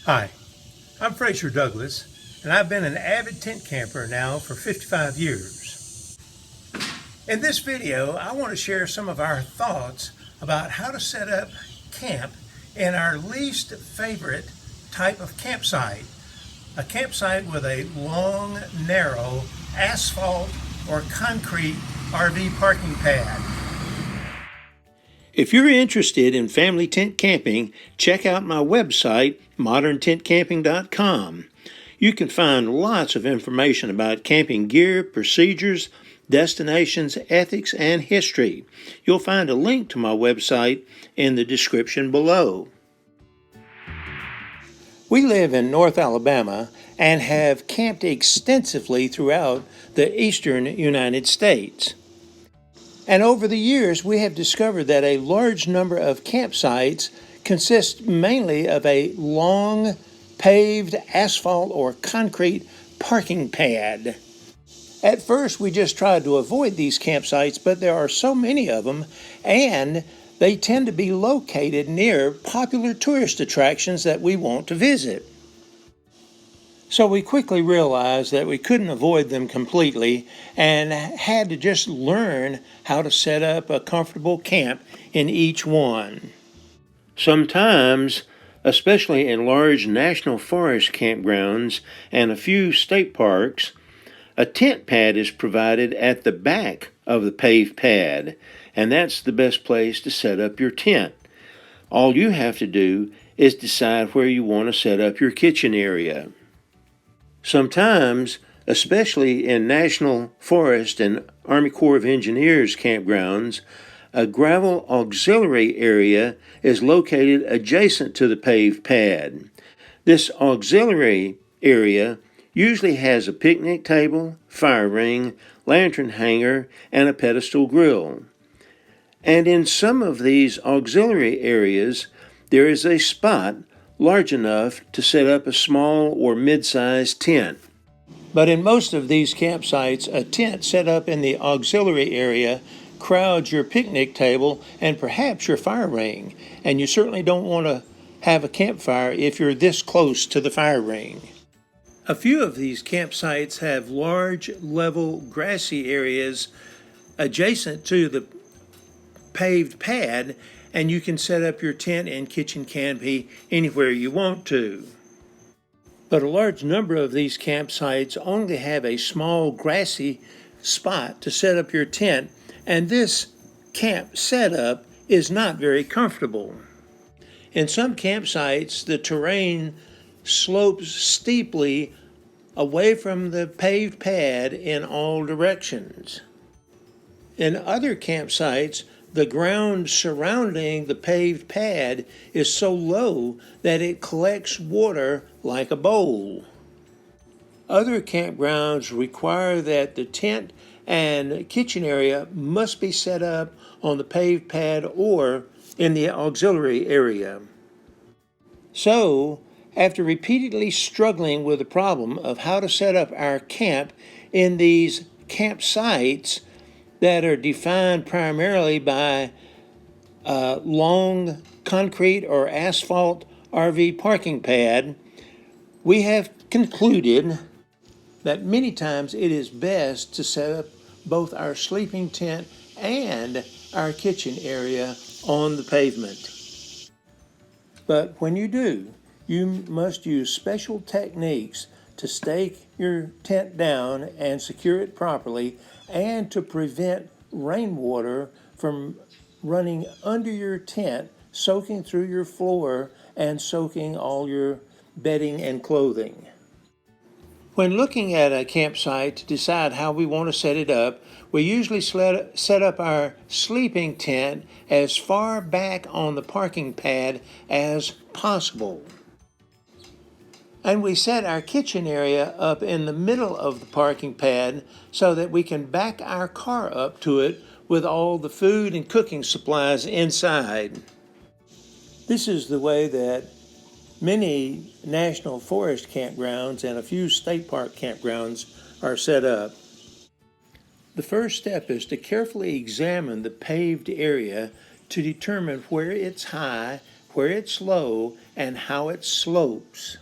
Hi, I'm Fraser Douglas, and I've been an avid tent camper now for 55 years. In this video, I want to share some of our thoughts about how to set up camp in our least favorite type of campsite, a campsite with a long, narrow asphalt or concrete RV parking pad. If you're interested in family tent camping, check out my website, moderntentcamping.com. You can find lots of information about camping gear, procedures, destinations, ethics, and history. You'll find a link to my website in the description below. We live in North Alabama and have camped extensively throughout the eastern United States. And over the years, we have discovered that a large number of campsites consist mainly of a long, paved asphalt or concrete parking pad. At first, we just tried to avoid these campsites, but there are so many of them, and they tend to be located near popular tourist attractions that we want to visit. So we quickly realized that we couldn't avoid them completely and had to just learn how to set up a comfortable camp in each one. Sometimes, especially in large national forest campgrounds and a few state parks, a tent pad is provided at the back of the paved pad, and that's the best place to set up your tent. All you have to do is decide where you want to set up your kitchen area. Sometimes, especially in National Forest and Army Corps of Engineers campgrounds, a gravel auxiliary area is located adjacent to the paved pad. This auxiliary area usually has a picnic table, fire ring, lantern hanger, and a pedestal grill. And in some of these auxiliary areas, there is a spot large enough to set up a small or mid-sized tent. But in most of these campsites, a tent set up in the auxiliary area crowds your picnic table and perhaps your fire ring, and you certainly don't want to have a campfire if you're this close to the fire ring. A few of these campsites have large, level, grassy areas adjacent to the paved pad, and you can set up your tent and kitchen canopy anywhere you want to. But a large number of these campsites only have a small grassy spot to set up your tent, and this camp setup is not very comfortable. In some campsites, the terrain slopes steeply away from the paved pad in all directions. In other campsites, the ground surrounding the paved pad is so low that it collects water like a bowl. Other campgrounds require that the tent and kitchen area must be set up on the paved pad or in the auxiliary area. So, after repeatedly struggling with the problem of how to set up our camp in these campsites that are defined primarily by a long concrete or asphalt RV parking pad, we have concluded that many times it is best to set up both our sleeping tent and our kitchen area on the pavement. But when you do, you must use special techniques to stake your tent down and secure it properly, and to prevent rainwater from running under your tent, soaking through your floor and soaking all your bedding and clothing. When looking at a campsite to decide how we want to set it up, we usually set up our sleeping tent as far back on the parking pad as possible. And we set our kitchen area up in the middle of the parking pad so that we can back our car up to it with all the food and cooking supplies inside. This is the way that many national forest campgrounds and a few state park campgrounds are set up. The first step is to carefully examine the paved area to determine where it's high, where it's low and how it slopes.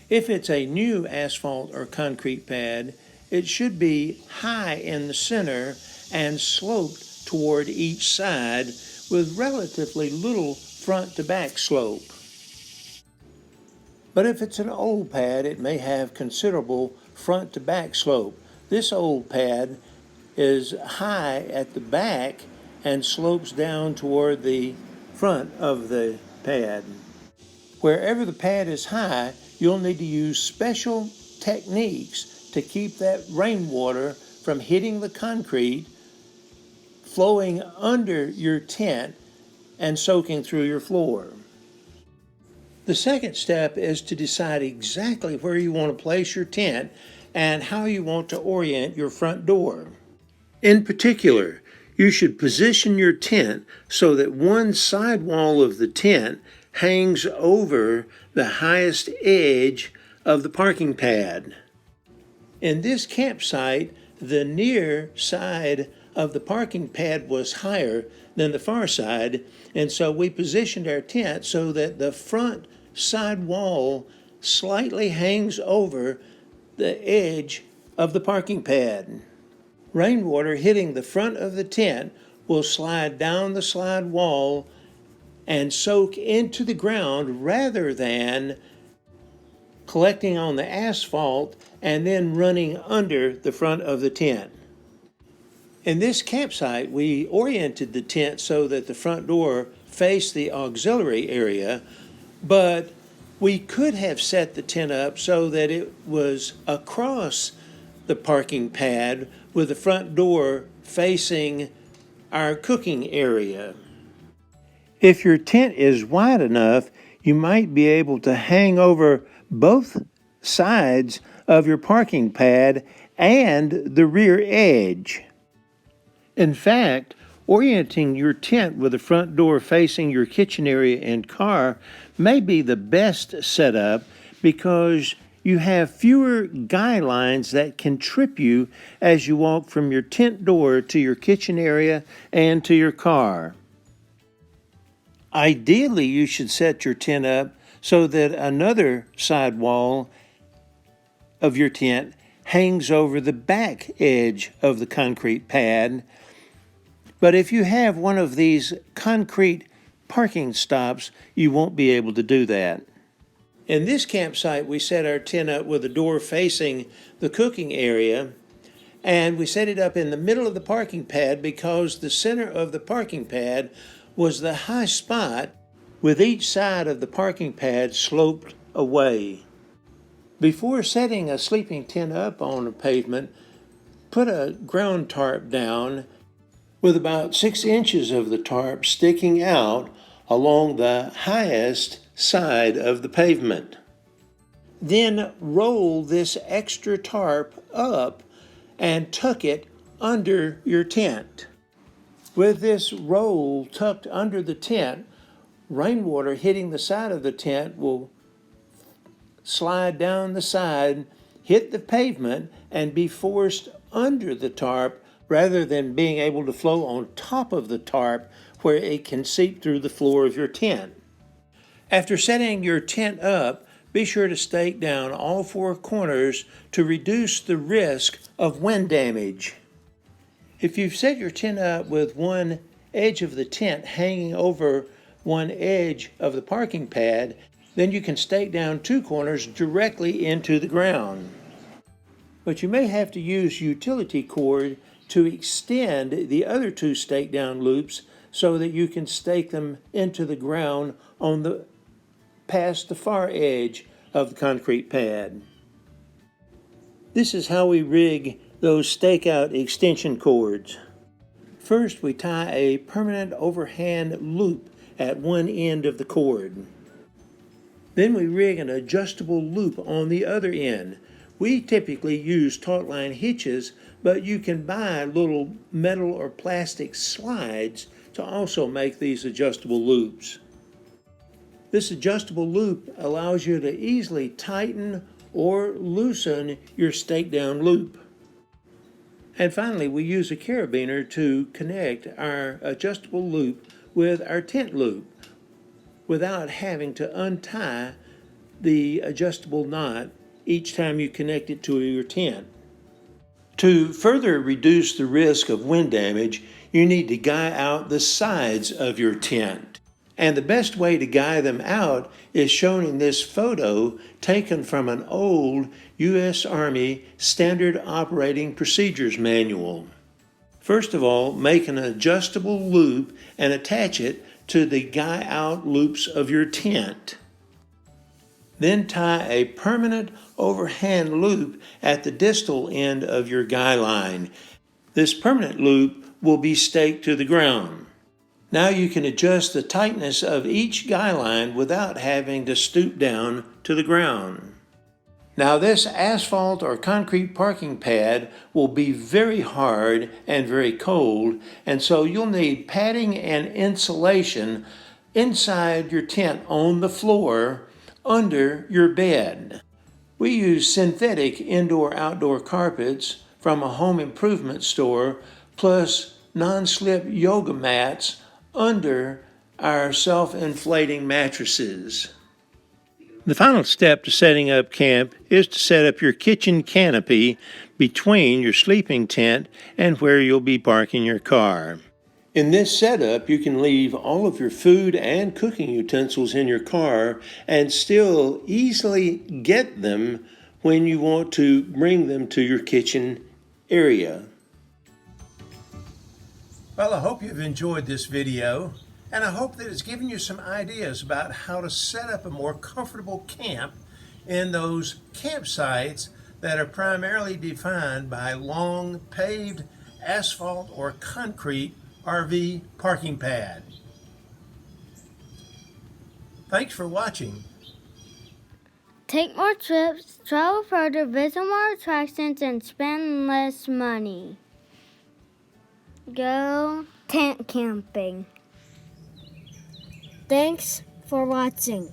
If it's a new asphalt or concrete pad, it should be high in the center and sloped toward each side with relatively little front to back slope. But if it's an old pad, it may have considerable front to back slope. This old pad is high at the back and slopes down toward the front of the pad. Wherever the pad is high, you'll need to use special techniques to keep that rainwater from hitting the concrete, flowing under your tent, and soaking through your floor. The second step is to decide exactly where you want to place your tent and how you want to orient your front door. In particular, you should position your tent so that one side wall of the tent hangs over the highest edge of the parking pad. In this campsite, the near side of the parking pad was higher than the far side, and so we positioned our tent so that the front side wall slightly hangs over the edge of the parking pad. Rainwater hitting the front of the tent will slide down the slide wall and soak into the ground rather than collecting on the asphalt and then running under the front of the tent. In this campsite, we oriented the tent so that the front door faced the auxiliary area, but we could have set the tent up so that it was across the parking pad with the front door facing our cooking area. If your tent is wide enough, you might be able to hang over both sides of your parking pad and the rear edge. In fact, orienting your tent with the front door facing your kitchen area and car may be the best setup because you have fewer guy lines that can trip you as you walk from your tent door to your kitchen area and to your car. Ideally, you should set your tent up so that another side wall of your tent hangs over the back edge of the concrete pad. But if you have one of these concrete parking stops, you won't be able to do that. In this campsite, we set our tent up with a door facing the cooking area, and we set it up in the middle of the parking pad because the center of the parking pad was the high spot with each side of the parking pad sloped away. Before setting a sleeping tent up on a pavement, put a ground tarp down with about 6 inches of the tarp sticking out along the highest side of the pavement. Then roll this extra tarp up and tuck it under your tent. With this roll tucked under the tent, rainwater hitting the side of the tent will slide down the side, hit the pavement, and be forced under the tarp rather than being able to flow on top of the tarp where it can seep through the floor of your tent. After setting your tent up, be sure to stake down all 4 corners to reduce the risk of wind damage. If you've set your tent up with one edge of the tent hanging over one edge of the parking pad, then you can stake down 2 corners directly into the ground. But you may have to use utility cord to extend the other 2 stake down loops so that you can stake them into the ground past the far edge of the concrete pad. This is how we rig those stake-out extension cords. First, we tie a permanent overhand loop at one end of the cord. Then we rig an adjustable loop on the other end. We typically use taut line hitches, but you can buy little metal or plastic slides to also make these adjustable loops. This adjustable loop allows you to easily tighten or loosen your stake down loop. And finally, we use a carabiner to connect our adjustable loop with our tent loop. without having to untie the adjustable knot each time you connect it to your tent. To further reduce the risk of wind damage, you need to guy out the sides of your tent. And the best way to guy them out is shown in this photo taken from an old U.S. Army Standard Operating Procedures Manual. First of all, make an adjustable loop and attach it to the guy out loops of your tent. Then tie a permanent overhand loop at the distal end of your guy line. This permanent loop will be staked to the ground. Now you can adjust the tightness of each guy line without having to stoop down to the ground. Now this asphalt or concrete parking pad will be very hard and very cold, and so you'll need padding and insulation inside your tent on the floor under your bed. We use synthetic indoor-outdoor carpets from a home improvement store, plus non-slip yoga mats under our self-inflating mattresses. The final step to setting up camp is to set up your kitchen canopy between your sleeping tent and where you'll be parking your car. In this setup, you can leave all of your food and cooking utensils in your car and still easily get them when you want to bring them to your kitchen area. Well, I hope you've enjoyed this video, and I hope that it's given you some ideas about how to set up a more comfortable camp in those campsites that are primarily defined by long paved asphalt or concrete RV parking pad. Thanks for watching. Take more trips, travel further, visit more attractions, and spend less money. Go tent camping. Thanks for watching.